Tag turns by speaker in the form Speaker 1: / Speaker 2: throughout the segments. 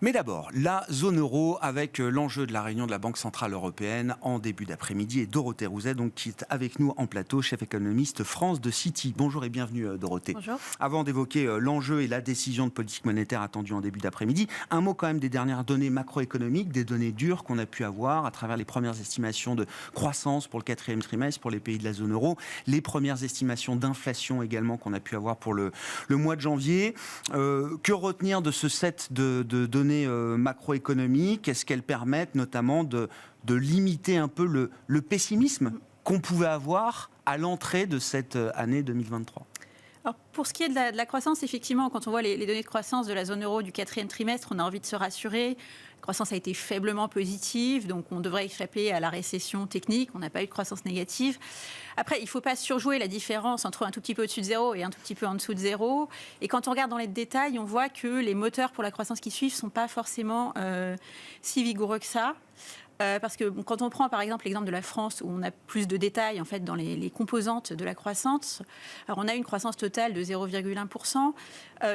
Speaker 1: Mais d'abord, la zone euro avec l'enjeu de la réunion de la Banque Centrale Européenne en début d'après-midi et Dorothée Rouzet, donc, qui est avec nous en plateau, chef économiste France de Citi. Bonjour et bienvenue Dorothée.
Speaker 2: Bonjour.
Speaker 1: Avant d'évoquer l'enjeu et la décision de politique monétaire attendue en début d'après-midi, un mot quand même des dernières données macroéconomiques, des données dures qu'on a pu avoir à travers les premières estimations de croissance pour le 4e trimestre pour les pays de la zone euro, les premières estimations d'inflation également qu'on a pu avoir pour le mois de janvier. Que retenir de ce set de données macroéconomiques? Est-ce qu'elles permettent notamment de limiter un peu le pessimisme qu'on pouvait avoir à l'entrée de cette année 2023?
Speaker 2: Alors, pour ce qui est de la croissance, effectivement, quand on voit les données de croissance de la zone euro du 4e trimestre, on a envie de se rassurer. La croissance a été faiblement positive, donc on devrait échapper à la récession technique. On n'a pas eu de croissance négative. Après, il ne faut pas surjouer la différence entre un tout petit peu au-dessus de zéro et un tout petit peu en dessous de zéro. Et quand on regarde dans les détails, on voit que les moteurs pour la croissance qui suivent ne sont pas forcément si vigoureux que ça. Parce que quand on prend par exemple l'exemple de la France où on a plus de détails en fait dans les composantes de la croissance, alors on a une croissance totale de 0,1%,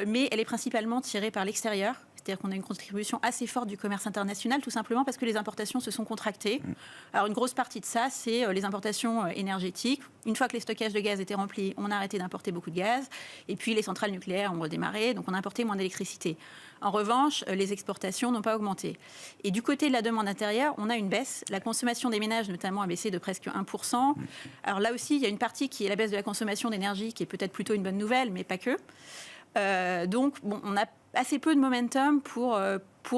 Speaker 2: mais elle est principalement tirée par l'extérieur. C'est-à-dire qu'on a une contribution assez forte du commerce international, tout simplement parce que les importations se sont contractées. Alors une grosse partie de ça, c'est les importations énergétiques. Une fois que les stockages de gaz étaient remplis, on a arrêté d'importer beaucoup de gaz. Et puis les centrales nucléaires ont redémarré, donc on a importé moins d'électricité. En revanche, les exportations n'ont pas augmenté. Et du côté de la demande intérieure, on a une baisse. La consommation des ménages, notamment, a baissé de presque 1%. Alors là aussi, il y a une partie qui est la baisse de la consommation d'énergie, qui est peut-être plutôt une bonne nouvelle, mais pas que. Donc, bon, on a assez peu de momentum pour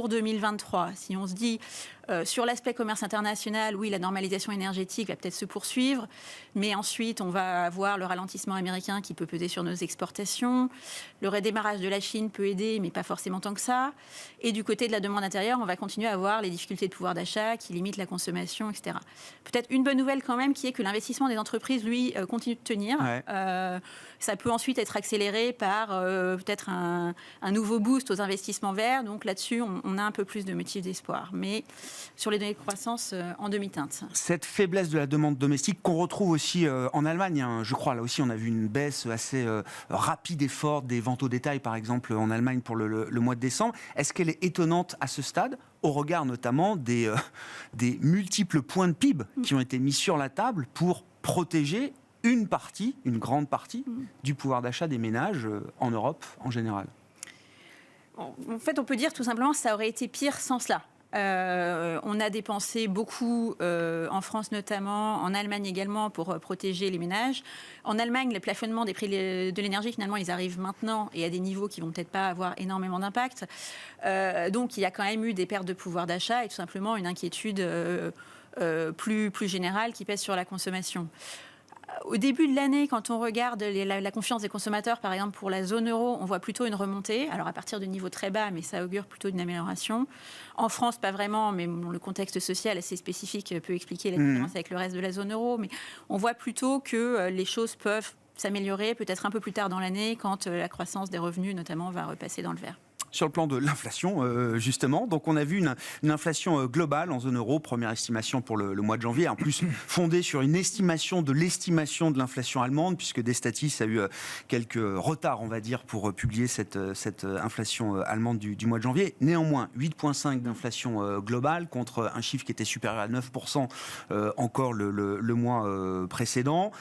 Speaker 2: 2023. Si on se dit sur l'aspect commerce international, oui, la normalisation énergétique va peut-être se poursuivre, mais ensuite on va avoir le ralentissement américain qui peut peser sur nos exportations. Le redémarrage de la Chine peut aider, mais pas forcément tant que ça. Et du côté de la demande intérieure, on va continuer à avoir les difficultés de pouvoir d'achat qui limitent la consommation, etc. Peut-être une bonne nouvelle quand même, qui est que l'investissement des entreprises, lui, continue de tenir. Ouais. Ça peut ensuite être accéléré par peut-être un nouveau boost aux investissements verts. Donc là-dessus, on a un peu plus de motifs d'espoir. Mais sur les données de croissance, en demi-teinte.
Speaker 1: Cette faiblesse de la demande domestique qu'on retrouve aussi en Allemagne, hein, je crois, là aussi on a vu une baisse assez rapide et forte des ventes au détail, par exemple, en Allemagne pour le mois de décembre. Est-ce qu'elle est étonnante à ce stade, au regard notamment des multiples points de PIB qui ont été mis sur la table pour protéger une grande partie du pouvoir d'achat des ménages en Europe en général?
Speaker 2: En fait, on peut dire tout simplement que ça aurait été pire sans cela. On a dépensé beaucoup, en France notamment, en Allemagne également, pour protéger les ménages. En Allemagne, le plafonnement des prix de l'énergie, finalement, ils arrivent maintenant et à des niveaux qui ne vont peut-être pas avoir énormément d'impact. Donc, il y a quand même eu des pertes de pouvoir d'achat et tout simplement une inquiétude plus générale qui pèse sur la consommation. Au début de l'année, quand on regarde la confiance des consommateurs, par exemple pour la zone euro, on voit plutôt une remontée. Alors à partir de niveaux très bas, mais ça augure plutôt d'une amélioration. En France, pas vraiment, mais le contexte social assez spécifique peut expliquer la différence avec le reste de la zone euro. Mais on voit plutôt que les choses peuvent s'améliorer peut-être un peu plus tard dans l'année, quand la croissance des revenus, notamment, va repasser dans le vert.
Speaker 1: Sur le plan de l'inflation, justement. Donc, on a vu une inflation globale en zone euro, première estimation pour le mois de janvier, en plus fondée sur une estimation de l'estimation de l'inflation allemande, puisque Destatis a eu quelques retards, on va dire, pour publier cette inflation allemande du mois de janvier. Néanmoins, 8,5 d'inflation globale, contre un chiffre qui était supérieur à 9% encore le mois précédent.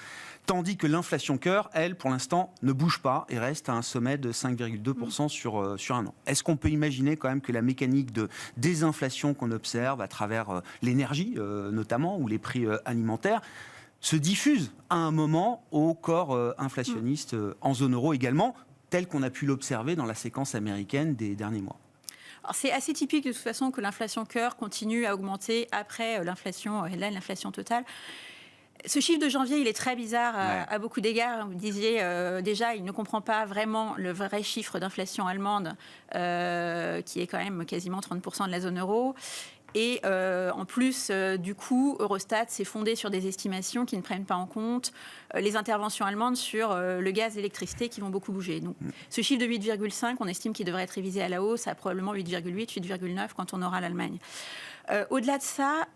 Speaker 1: Tandis que l'inflation cœur, elle, pour l'instant, ne bouge pas et reste à un sommet de 5,2% sur un an. Est-ce qu'on peut imaginer quand même que la mécanique de désinflation qu'on observe à travers l'énergie, notamment, ou les prix alimentaires, se diffuse à un moment au corps inflationniste en zone euro également, tel qu'on a pu l'observer dans la séquence américaine des derniers mois?
Speaker 2: Alors, c'est assez typique de toute façon que l'inflation cœur continue à augmenter après l'inflation totale. Ce chiffre de janvier, il est très bizarre à beaucoup d'égards. Vous disiez déjà, il ne comprend pas vraiment le vrai chiffre d'inflation allemande, qui est quand même quasiment 30% de la zone euro. Et en plus, du coup, Eurostat s'est fondé sur des estimations qui ne prennent pas en compte les interventions allemandes sur le gaz et l'électricité qui vont beaucoup bouger. Donc, ce chiffre de 8,5, on estime qu'il devrait être révisé à la hausse à probablement 8,8, 8,9 quand on aura l'Allemagne. Au-delà de ça,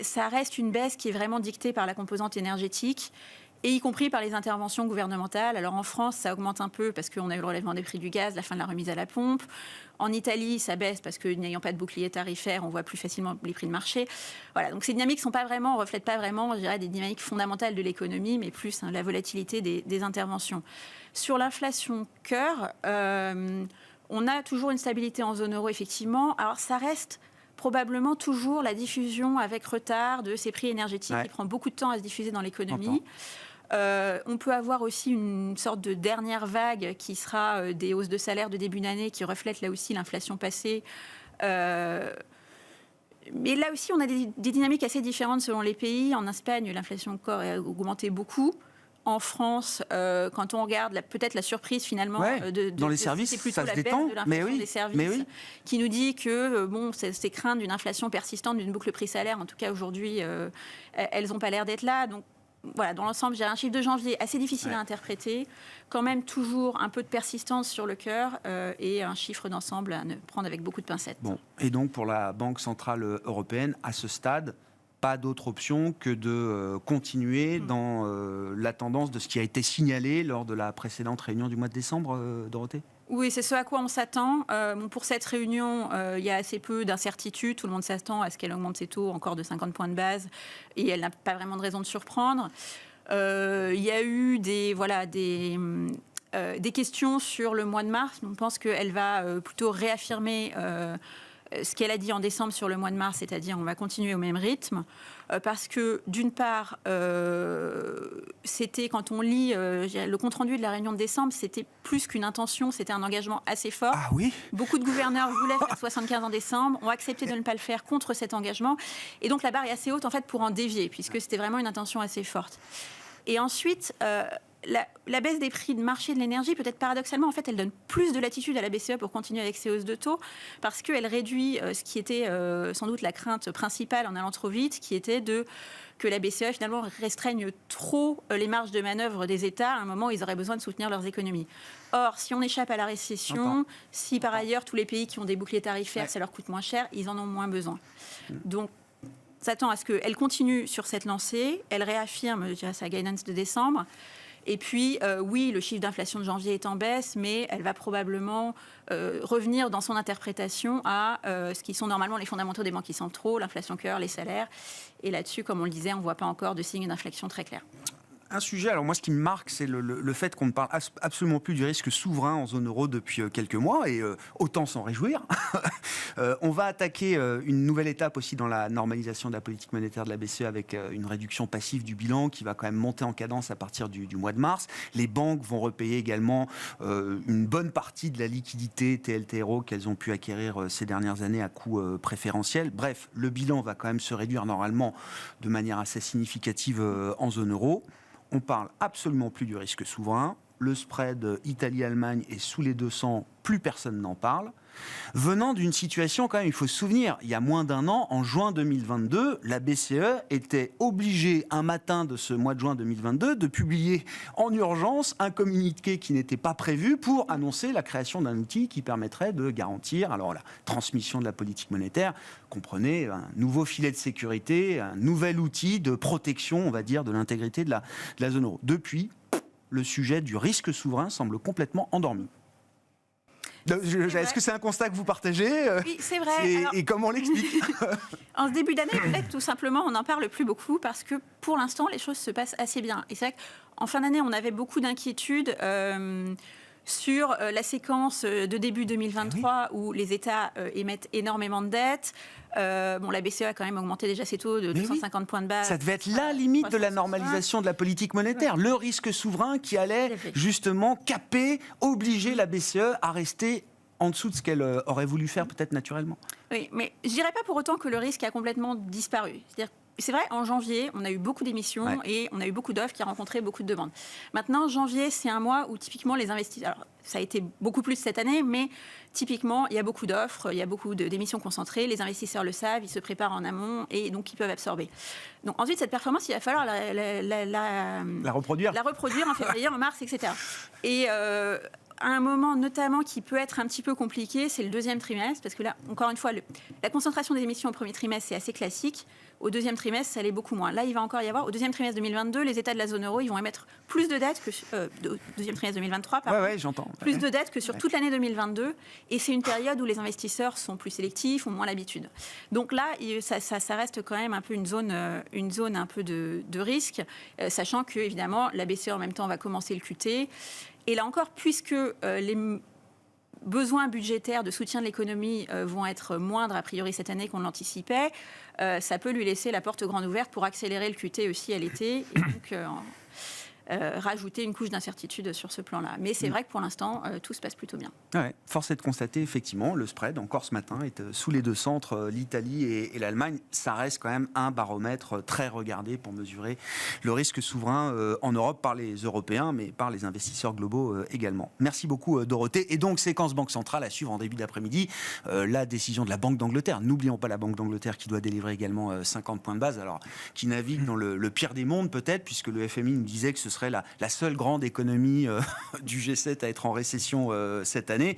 Speaker 2: ça reste une baisse qui est vraiment dictée par la composante énergétique. et y compris par les interventions gouvernementales. Alors en France, ça augmente un peu parce qu'on a eu le relèvement des prix du gaz, la fin de la remise à la pompe. En Italie, ça baisse parce que n'ayant pas de bouclier tarifaire, on voit plus facilement les prix de marché. Voilà, donc ces dynamiques ne reflètent pas vraiment, je dirais, des dynamiques fondamentales de l'économie, mais plus la volatilité des interventions. Sur l'inflation cœur, on a toujours une stabilité en zone euro, effectivement. Alors ça reste probablement toujours la diffusion avec retard de ces prix énergétiques qui prend beaucoup de temps à se diffuser dans l'économie. On peut avoir aussi une sorte de dernière vague qui sera des hausses de salaire de début d'année qui reflètent là aussi l'inflation passée. Mais là aussi, on a des dynamiques assez différentes selon les pays. En Espagne, l'inflation corps a augmenté beaucoup. En France, quand on regarde peut-être la surprise finalement
Speaker 1: dans les services,
Speaker 2: c'est plutôt
Speaker 1: ça se
Speaker 2: la
Speaker 1: détend,
Speaker 2: baisse de l'inflation des services qui nous dit que ces craintes d'une inflation persistante, d'une boucle prix-salaire, en tout cas aujourd'hui, elles n'ont pas l'air d'être là. Donc voilà, dans l'ensemble, j'ai un chiffre de janvier assez difficile à interpréter, quand même toujours un peu de persistance sur le cœur et un chiffre d'ensemble à ne prendre avec beaucoup de pincettes.
Speaker 1: Bon. Et donc pour la Banque Centrale Européenne, à ce stade, pas d'autre option que de continuer dans la tendance de ce qui a été signalé lors de la précédente réunion du mois de décembre, Dorothée ?
Speaker 2: Oui, c'est ce à quoi on s'attend. Pour cette réunion, il y a assez peu d'incertitudes. Tout le monde s'attend à ce qu'elle augmente ses taux encore de 50 points de base et elle n'a pas vraiment de raison de surprendre. Il y a eu des questions sur le mois de mars. On pense qu'elle va plutôt réaffirmer ce qu'elle a dit en décembre sur le mois de mars, c'est-à-dire on va continuer au même rythme, parce que d'une part, c'était quand on lit le compte-rendu de la réunion de décembre, c'était plus qu'une intention, c'était un engagement assez fort.
Speaker 1: Ah oui.
Speaker 2: Beaucoup de gouverneurs voulaient faire 75 en décembre, ont accepté de ne pas le faire contre cet engagement, et donc la barre est assez haute en fait pour en dévier, puisque c'était vraiment une intention assez forte. Et ensuite, la baisse des prix de marché de l'énergie, peut-être paradoxalement, en fait, elle donne plus de latitude à la BCE pour continuer avec ses hausses de taux, parce qu'elle réduit ce qui était sans doute la crainte principale en allant trop vite, qui était que la BCE, finalement, restreigne trop les marges de manœuvre des États à un moment où ils auraient besoin de soutenir leurs économies. Or, si on échappe à la récession, si par ailleurs tous les pays qui ont des boucliers tarifaires, ça leur coûte moins cher, ils en ont moins besoin. Donc, on s'attend à ce qu'elle continue sur cette lancée, elle réaffirme, je dirais, sa guidance de décembre. Et puis, oui, le chiffre d'inflation de janvier est en baisse, mais elle va probablement revenir dans son interprétation à ce qui sont normalement les fondamentaux des banquiers centraux, l'inflation cœur, les salaires. Et là-dessus, comme on le disait, on ne voit pas encore de signe d'inflexion très clair.
Speaker 1: Un sujet, alors moi ce qui me marque, c'est le fait qu'on ne parle absolument plus du risque souverain en zone euro depuis quelques mois, et autant s'en réjouir. On va attaquer une nouvelle étape aussi dans la normalisation de la politique monétaire de la BCE avec une réduction passive du bilan qui va quand même monter en cadence à partir du mois de mars. Les banques vont repayer également une bonne partie de la liquidité TLTRO qu'elles ont pu acquérir ces dernières années à coût préférentiel. Bref, le bilan va quand même se réduire normalement de manière assez significative en zone euro. On parle absolument plus du risque souverain. Le spread Italie-Allemagne est sous les 200, plus personne n'en parle. Venant d'une situation, quand même, il faut se souvenir, il y a moins d'un an, en juin 2022, la BCE était obligée, un matin de ce mois de juin 2022, de publier en urgence un communiqué qui n'était pas prévu pour annoncer la création d'un outil qui permettrait de garantir, alors la transmission de la politique monétaire, comprenez, un nouveau filet de sécurité, un nouvel outil de protection, on va dire, de l'intégrité de la zone euro. Depuis, le sujet du risque souverain semble complètement endormi. Est-ce que c'est un constat que vous partagez ?
Speaker 2: Oui, c'est vrai. Alors,
Speaker 1: et comment on l'explique ?
Speaker 2: En ce début d'année, peut-être tout simplement, on n'en parle plus beaucoup parce que pour l'instant, les choses se passent assez bien. Et c'est vrai qu'en fin d'année, on avait beaucoup d'inquiétudes sur la séquence de début 2023 où les États émettent énormément de dettes. La BCE a quand même augmenté déjà ses taux de 250 points de base.
Speaker 1: Ça devait être la limite de la normalisation de la politique monétaire. Le risque souverain qui allait justement caper, obliger la BCE à rester en dessous de ce qu'elle aurait voulu faire peut-être naturellement.
Speaker 2: Oui, mais je ne dirais pas pour autant que le risque a complètement disparu. C'est vrai, en janvier, on a eu beaucoup d'émissions et on a eu beaucoup d'offres qui a rencontré beaucoup de demandes. Maintenant, janvier, c'est un mois où typiquement les investisseurs... Alors, ça a été beaucoup plus cette année, mais typiquement, il y a beaucoup d'offres, il y a beaucoup d'émissions concentrées. Les investisseurs le savent, ils se préparent en amont et donc ils peuvent absorber. Donc ensuite, cette performance, il va falloir
Speaker 1: la reproduire
Speaker 2: en février, en mars, etc. Et... à un moment notamment qui peut être un petit peu compliqué, c'est le deuxième trimestre, parce que là, encore une fois, la concentration des émissions au premier trimestre, c'est assez classique. Au deuxième trimestre, ça allait beaucoup moins. Là, il va encore y avoir, au deuxième trimestre 2022, les États de la zone euro, ils vont émettre plus de dettes que deuxième trimestre 2023, pardon,
Speaker 1: j'entends.
Speaker 2: plus de dettes que sur toute l'année 2022. Et c'est une période où les investisseurs sont plus sélectifs, ont moins l'habitude. Donc là, ça reste quand même un peu une zone un peu de risque, sachant que évidemment la BCE en même temps va commencer le QT. Et là encore, puisque les besoins budgétaires de soutien de l'économie vont être moindres a priori cette année qu'on l'anticipait, ça peut lui laisser la porte grande ouverte pour accélérer le QT aussi à l'été et donc rajouter une couche d'incertitude sur ce plan-là. Mais c'est vrai que pour l'instant, tout se passe plutôt bien.
Speaker 1: Ouais, force est de constater, effectivement, le spread, encore ce matin, est sous les deux centres, l'Italie et l'Allemagne. Ça reste quand même un baromètre très regardé pour mesurer le risque souverain en Europe par les Européens, mais par les investisseurs globaux également. Merci beaucoup, Dorothée. Et donc, séquence Banque Centrale à suivre en début d'après-midi. La décision de la Banque d'Angleterre. N'oublions pas la Banque d'Angleterre qui doit délivrer également 50 points de base, alors qui navigue dans le pire des mondes peut-être, puisque le FMI nous disait que ce serait la seule grande économie du G7 à être en récession cette année.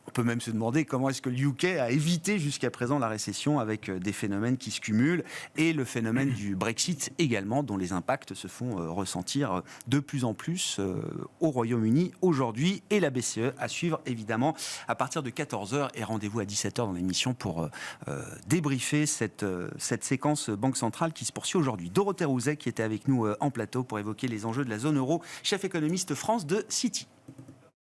Speaker 1: On peut même se demander comment est-ce que le UK a évité jusqu'à présent la récession avec des phénomènes qui se cumulent et le phénomène du Brexit également, dont les impacts se font ressentir de plus en plus au Royaume-Uni aujourd'hui, et la BCE à suivre évidemment à partir de 14h et rendez-vous à 17h dans l'émission pour débriefer cette séquence Banque Centrale qui se poursuit aujourd'hui. Dorothée Rouzet qui était avec nous en plateau pour évoquer les enjeux de la zone euro, chef économiste France de Citi.